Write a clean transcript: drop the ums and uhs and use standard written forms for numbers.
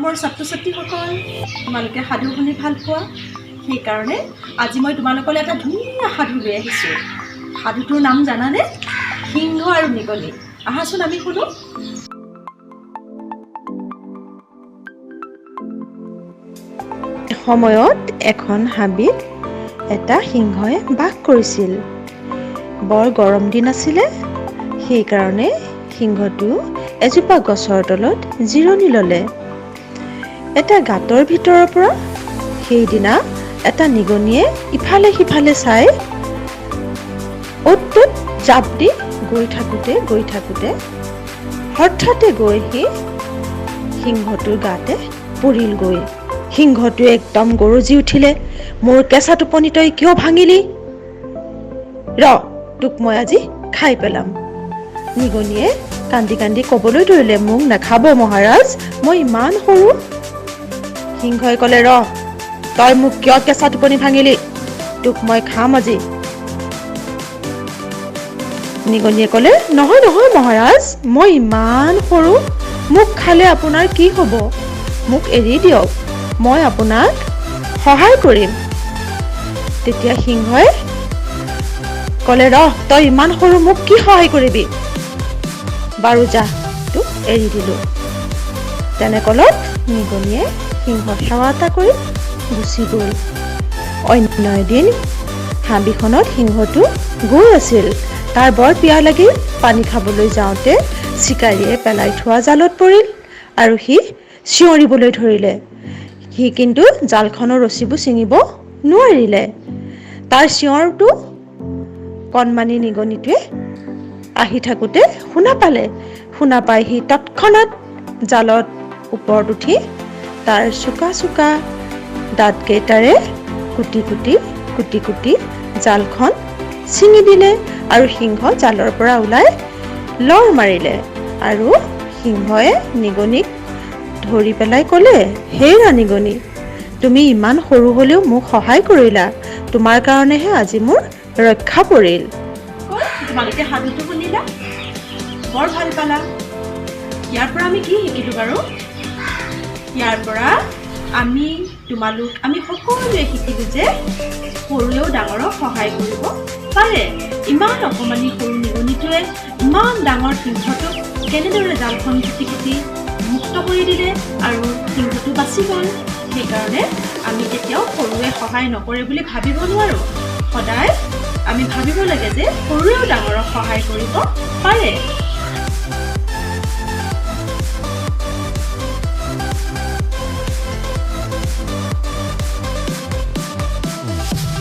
মৰমৰ ছাত্ৰ ছাত্ৰীসকল, তোমালোকে সাধু শুনি ভাল পোৱা, সেইকাৰণে আজি মই তোমালোকলৈ এটা ধুনীয়া সাধু লৈ আহিছোঁ। সাধুটোৰ নাম জানানে? সিংহ আৰু নিগনি। আহাচোন আমি শুনো। সময়ত এখন হাবিত এটা সিংহই বাস কৰিছিল। বৰ গৰম দিন আছিলে, সেইকাৰণে সিংহটো এজোপা গছৰ তলত জিৰণি ল'লে। এটা গাঁতৰ ভিতৰৰ পৰা সেইদিনা এটা নিগনিয়ে ইফালে সিফালে চাই অ'ত ত'ত জাপ দি গৈ থাকোঁতে হঠাতে গৈ সি সিংহটোৰ গাতে পৰিলগৈ। সিংহটোৱে একদম গৰজি উঠিলে, মোৰ কেঁচা টোপনি তই কিয় ভাঙিলি? তোক মই আজি খাই পেলাম। নিগনিয়ে কান্দি কান্দি ক'বলৈ ধৰিলে, মোক নাখাব মহাৰাজ, মই ইমান সৰু। সিংহই ক'লে, তই মোক কিয় কেঁচা টোপনি ভাঙিলি? তোক মই খাম আজি। নিগনিয়ে ক'লে, নহয় নহয় মহাৰাজ, মই ইমান সৰু, মোক খালে আপোনাৰ কি হ'ব? মোক এৰি দিয়ক, মই আপোনাক সহায় কৰিম। তেতিয়া সিংহই ক'লে, তই ইমান সৰু, মোক কি সহায় কৰিবি? বাৰু যা, তোক এৰি দিলোঁ। তেনেকলত নিগনিয়ে সিংহক সেৱা এটা কৰি গুচি গ'ল। অন্য এদিন হাবিখনত সিংহটো গৈ আছিল। তাৰ বৰ পিয়াহ লাগিল। পানী খাবলৈ যাওঁতে চিকাৰীয়ে পেলাই থোৱা জালত পৰিল আৰু সি চিঞৰিবলৈ ধৰিলে। সি কিন্তু জালখনৰ ৰছীবোৰ ছিঙিব নোৱাৰিলে। তাৰ চিঞৰটো কণমানি নিগনিটোৱে আহি থাকোঁতে শুনা পাই সি তৎক্ষণাত জালত ওপৰত উঠি তাৰ চোকা চোকা দাঁতকেইটাৰে কুটি কুটি জালখন ছিঙি দিলে আৰু সিংহ জালৰ পৰা ওলাই লৰ মাৰিলে। আৰু সিংহই নিগনিক ধৰি পেলাই ক'লে, হেৰা নিগনি, তুমি ইমান সৰু হ'লেও মোক সহায় কৰিলা, তোমাৰ কাৰণেহে আজি মোৰ ৰক্ষা পৰিল। তোমালোকে সাধুটো শুনিলা, বৰ ভাল পালা। ইয়াৰ পৰা আমি কি শিকিলোঁ বাৰু? ইয়াৰ পৰা আমি সকলোৱে শিকিলোঁ যে সৰুৱেও ডাঙৰক সহায় কৰিব পাৰে। ইমান অকণমানি সৰু নিগনিটোৱে ইমান ডাঙৰ সিংহটোক কেনেদৰে জালখন কুটি মুক্ত কৰি দিলে আৰু সিংহটো বাচি গ'ল। সেইকাৰণে আমি কেতিয়াও সৰুৱে সহায় নকৰে বুলি ভাবিব নোৱাৰোঁ। সদায় আমি ভাবিব লাগে যে সৰুৱেও ডাঙৰক সহায় কৰিব পাৰে।